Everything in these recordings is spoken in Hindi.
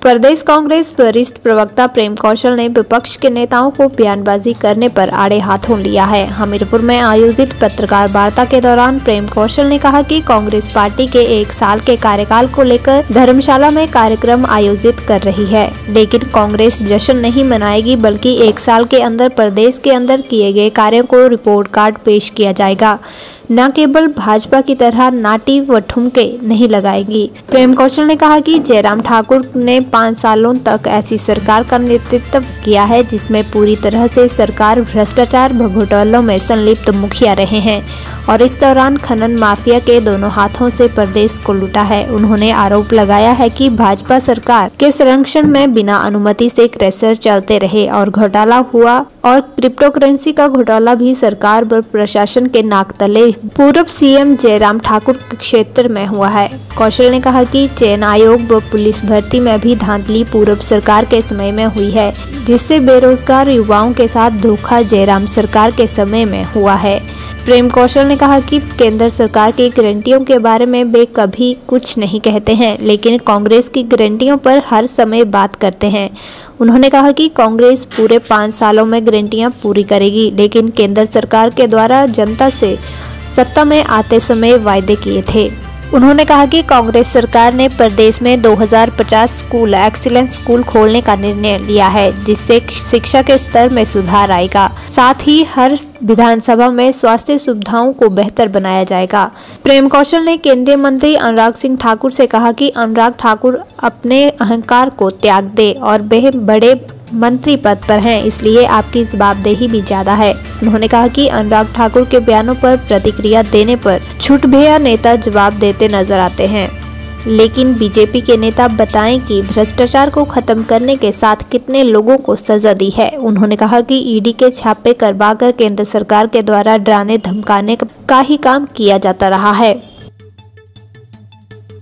प्रदेश कांग्रेस वरिष्ठ प्रवक्ता प्रेम कौशल ने विपक्ष के नेताओं को बयानबाजी करने पर आड़े हाथों लिया है। हमीरपुर में आयोजित पत्रकार वार्ता के दौरान प्रेम कौशल ने कहा कि कांग्रेस पार्टी के 1 साल के कार्यकाल को लेकर धर्मशाला में कार्यक्रम आयोजित कर रही है, लेकिन कांग्रेस जश्न नहीं मनाएगी, बल्कि 1 साल के अंदर प्रदेश के अंदर किए गए कार्यों को रिपोर्ट कार्ड पेश किया जाएगा, न केवल भाजपा की तरह नाटी व ठुमके नहीं लगाएगी। प्रेम कौशल ने कहा कि जयराम ठाकुर ने 5 सालों तक ऐसी सरकार का नेतृत्व किया है जिसमें पूरी तरह से सरकार भ्रष्टाचार व घोटालों में संलिप्त मुखिया रहे हैं और इस दौरान खनन माफिया के दोनों हाथों से प्रदेश को लूटा है। उन्होंने आरोप लगाया है कि भाजपा सरकार के संरक्षण में बिना अनुमति से क्रैशर चलते रहे और घोटाला हुआ और क्रिप्टोकरेंसी का घोटाला भी सरकार व प्रशासन के नाक तले पूर्व सीएम जयराम ठाकुर के क्षेत्र में हुआ है। कौशल ने कहा कि चयन आयोग व पुलिस भर्ती में भी धांधली पूर्व सरकार के समय में हुई है, जिससे बेरोजगार युवाओं के साथ धोखा जयराम सरकार के समय में हुआ है। प्रेम कौशल ने कहा कि केंद्र सरकार की गारंटियों के बारे में वे कभी कुछ नहीं कहते हैं, लेकिन कांग्रेस की गारंटियों पर हर समय बात करते हैं। उन्होंने कहा कि कांग्रेस पूरे 5 सालों में गारंटियां पूरी करेगी, लेकिन केंद्र सरकार के द्वारा जनता से सत्ता में आते समय वायदे किए थे। उन्होंने कहा कि कांग्रेस सरकार ने प्रदेश में 2050 स्कूल एक्सीलेंस स्कूल खोलने का निर्णय लिया है, जिससे शिक्षा के स्तर में सुधार आएगा। साथ ही हर विधानसभा में स्वास्थ्य सुविधाओं को बेहतर बनाया जाएगा। प्रेम कौशल ने केंद्रीय मंत्री अनुराग सिंह ठाकुर से कहा कि अनुराग ठाकुर अपने अहंकार को त्याग दे और वे बड़े मंत्री पद पर हैं, इसलिए आपकी जवाबदेही भी ज्यादा है। उन्होंने कहा कि अनुराग ठाकुर के बयानों पर प्रतिक्रिया देने पर छुटभैया नेता जवाब देते नजर आते हैं, लेकिन बीजेपी के नेता बताएं कि भ्रष्टाचार को खत्म करने के साथ कितने लोगों को सजा दी है। उन्होंने कहा कि ईडी के छापे करवाकर केंद्र सरकार के द्वारा डराने धमकाने का ही काम किया जाता रहा है।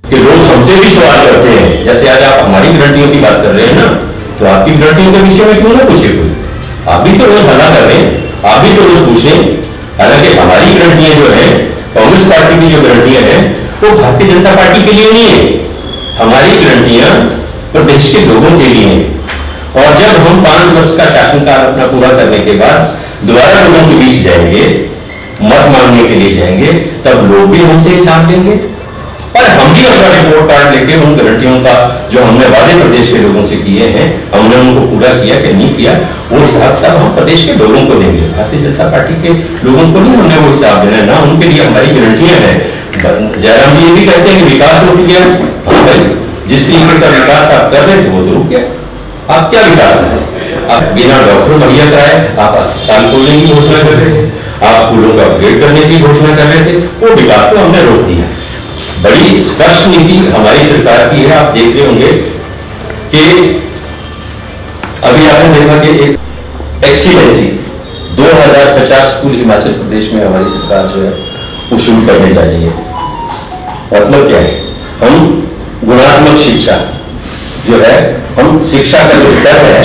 कि लोग हमसे भी सवाल करते हैं, जैसे आज आप हमारी गारंटियों की बात कर रहे हैं ना, तो आपकी गारंटियों के विषय में क्यों ना पूछे कोई? आप भी तो रोज हल्ला कर रहे हैं, आप भी तो रोज पूछें। हालांकि हमारी गारंटियां जो है, कांग्रेस पार्टी की जो गारंटियां हैं, वो भारतीय जनता पार्टी के लिए नहीं है। हमारी गारंटियां प्रदेश के लोगों के लिए हैं। और जब हम 5 वर्ष का शासनकाल अपना पूरा करने के बाद दोबारा लोगों के बीच जाएंगे, मत मांगने के लिए जाएंगे, तब लोग भी हमसे हिसाब लेंगे और हम भी अपना रिपोर्ट कार्ड लेके उन गारंटियों का जो हमने वादे प्रदेश के लोगों से किए हैं, हमने उनको पूरा किया कि नहीं किया, वो हिसाब किताब हम प्रदेश के लोगों को देंगे। भारतीय जनता पार्टी के लोगों को नहीं हमने वो हिसाब देना है ना, उनके लिए हमारी गारंटियां हैं। जयराम जी ये भी कहते हैं कि विकास रुक गया। हाँ भाई, जिस तरीके का विकास आप कर रहे थे वो तो रुक गया। आप क्या विकास है? आप बिना डॉक्टर मुहैया कराए आप अस्पताल खोलने की घोषणा कर रहे थे, आप स्कूलों का अपग्रेड करने की घोषणा कर रहे थे, वो विकास को हमने रोक दिया। बड़ी स्पष्ट नीति हमारी सरकार की है। आप देख रहे होंगे कि अभी आपने देखा कि एक एक्सीलेंसी 2050 स्कूल हिमाचल प्रदेश में हमारी सरकार जो है वो शुरू करने जा रही है। मतलब क्या है? हम गुणात्मक शिक्षा जो है, हम शिक्षा का जो स्तर है,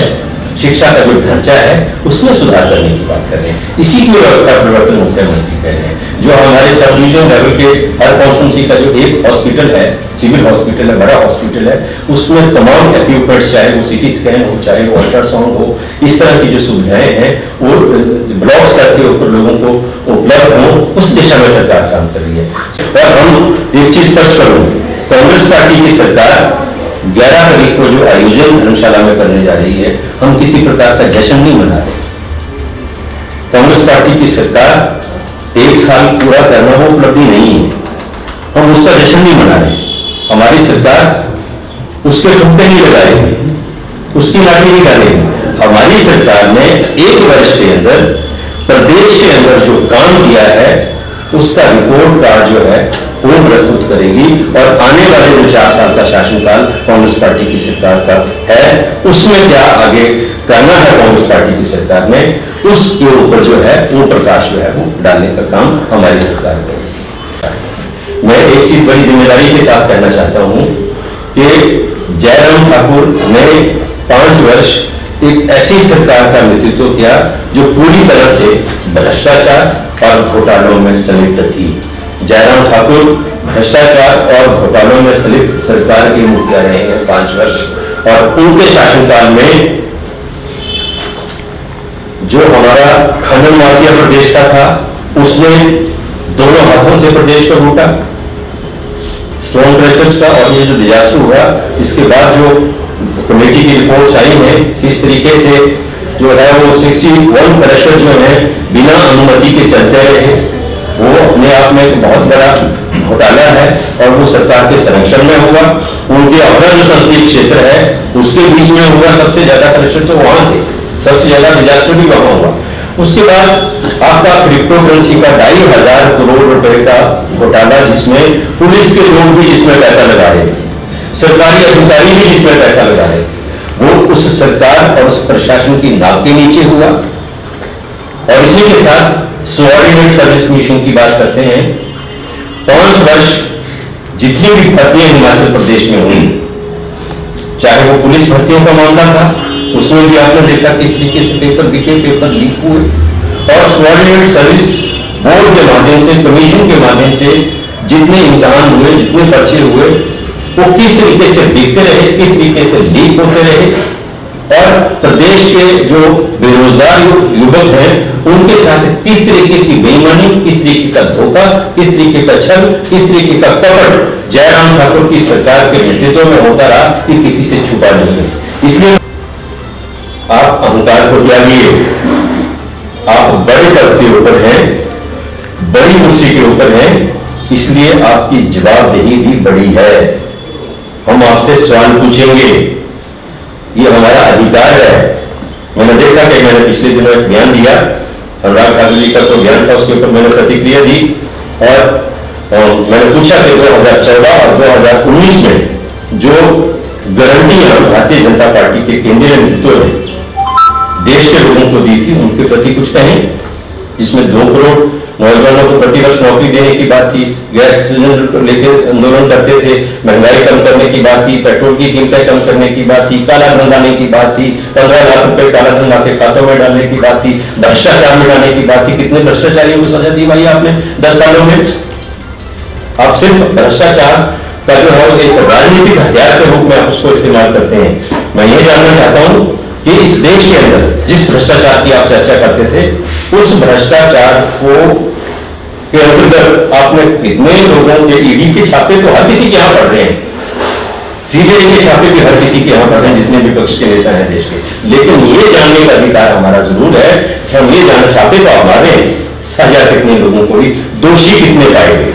शिक्षा का जो ढांचा है, उसमें सुधार करने की बात कर रहे हैं। इसी की व्यवस्था परिवर्तन मुख्यमंत्री कर रहे हैं। जो हमारे सब डिवीजन लेवल के हर कॉन्स्टिट्यूंसी का जो एक हॉस्पिटल है, सिविल हॉस्पिटल है, बड़ा हॉस्पिटल है, उसमें तमाम इक्विपमेंट्स, चाहे वो सीटी स्कैन हो, चाहे वो अल्ट्रासाउंड हो, इस तरह की जो सुविधाएं हैं वो ब्लॉक स्तर के ऊपर लोगों को उपलब्ध हो, उस दिशा में सरकार काम कर रही है। और हम एक चीज स्पष्ट करूं, कांग्रेस पार्टी की सरकार 11 तारीख को जो आयोजन धर्मशाला में करने जा रही है, हम किसी प्रकार का जश्न नहीं मना रहे। कांग्रेस पार्टी की सरकार 1 साल पूरा करना वो उपलब्धि नहीं है, हम उसका जश्न नहीं मना रहे। हमारी सरकार उसके ठुमके नहीं लगाएगी, उसकी लाठी नहीं डालेगी। हमारी सरकार ने 1 वर्ष के अंदर प्रदेश के अंदर जो काम किया है उसका रिपोर्ट कार्ड जो है वो प्रस्तुत करेगी और आने वाले जो 4 साल का शासनकाल कांग्रेस पार्टी की सरकार का है, उसमें क्या आगे करना है कांग्रेस पार्टी की सरकार ने, उसके ऊपर जो है वो प्रकाश जो है वो डालने का काम हमारी सरकार करेगी। मैं एक चीज बड़ी जिम्मेदारी के साथ कहना चाहता हूं कि जयराम ठाकुर ने 5 वर्ष एक ऐसी सरकार का नेतृत्व किया जो पूरी तरह से भ्रष्टाचार और घोटालों में संलिप्त थी। जयराम ठाकुर भ्रष्टाचार और घोटालों में संलिप्त सरकार के मुखिया रहे हैं 5 वर्ष। और उनके शासनकाल में जो हमारा खनन माफिया प्रदेश का था, उसने दोनों हाथों से प्रदेश को लूटा, स्टोन क्रशर्स का। और ये जो डिजास्टर हुआ, इसके बाद जो कमेटी की रिपोर्ट्स आई है, इस तरीके से जो है वो 61 क्रशर जो है बिना अनुमति के चलते रहे, वो अपने आप में एक बहुत बड़ा घोटाला है और वो सरकार के संरक्षण में हुआ। उनके अपना जो संसदीय क्षेत्र है उसके बीच में हुआ, सबसे ज्यादा क्रशर तो वहां थे, सबसे ज्यादा डिजास्टर भी वहां हुआ। उसके बाद आपका क्रिप्टो करेंसी का 2,500 करोड़ रुपए का घोटाला, जिसमें पुलिस के लोग भी जिसमें पैसा लगा रहे थे, सरकारी अधिकारी भी जिसमें पैसा लगा रहे थे, वो उस सरकार और उस प्रशासन की नाक के नीचे हुआ। और इसी के साथ सबऑर्डिनेट सर्विस कमीशन की बात करते हैं। 5 वर्ष जितनी भी भर्तियां हिमाचल प्रदेश में हुई, चाहे वो पुलिस भर्तियों का मामला था, उसमें भी आपने देखा किस तरीके से पेपर बिके, पेपर लीक हुए। और सबऑर्डिनेट सर्विस बोर्ड के माध्यम से, कमीशन के माध्यम से जितने इम्तिहान हुए, जितने पर्चे हुए, वो किस तरीके से बिकते रहे, किस तरीके से लीक होते रहे। और प्रदेश के जो बेरोजगार युवक हैं, उनके साथ किस तरीके की बेईमानी, किस तरीके का धोखा, किस तरीके का छल, किस तरीके का कपट जयराम ठाकुर की सरकार के नेतृत्व में होता रहा, कि किसी से छुपा नहीं है। इसलिए आप अहंकार को त्यागिए, आप बड़े पद के ऊपर हैं, बड़ी कुर्सी के ऊपर हैं, इसलिए आपकी जवाबदेही भी बड़ी है। हम आपसे सवाल पूछेंगे, ये हमारा अधिकार है। मैंने देखा कि मैंने पिछले दिनों एक बयान दिया, अनुराग ठाकुर जी का तो बयान था, उसके ऊपर मैंने प्रतिक्रिया दी और मैंने पूछा कि 2014 और 2019 में जो गारंटियां भारतीय जनता पार्टी के केंद्रीय नेतृत्व ने देश के लोगों को दी थी, उनके प्रति कुछ कहें। जिसमें 2 करोड़ नौजवानों को प्रतिवर्ष नौकरी देने की बात थी, गैस सिलेंडर को लेकर आंदोलन करते थे, महंगाई कम करने की बात थी, पेट्रोल की कीमतें कम करने की बात थी, काला धन लाने की बात थी, 15 लाख रुपए काला धन लाके खातों में डालने की बात थी, भ्रष्टाचार मिटाने की बात थी। कितने भ्रष्टाचारियों को सजा दी भाई आपने 10 सालों में? आप सिर्फ भ्रष्टाचार का जो है एक राजनीतिक हथियार के रूप में आप उसको इस्तेमाल करते हैं। मैं ये जानना चाहता हूं कि इस देश के अंदर जिस भ्रष्टाचार की आप चर्चा करते थे, उस भ्रष्टाचार को के अंतर्गत आपने कितने लोगों के ईडी के छापे तो हर किसी के यहां पड़ रहे हैं, सीबीआई के छापे भी हर किसी के यहां पड़ रहे हैं, जितने विपक्ष के नेता हैं देश के। लेकिन ये जानने का अधिकार हमारा जरूर है कि हम ये जानना, छापे तो हमारे, सजा कितने लोगों को हुई, दोषी कितने पाए गए।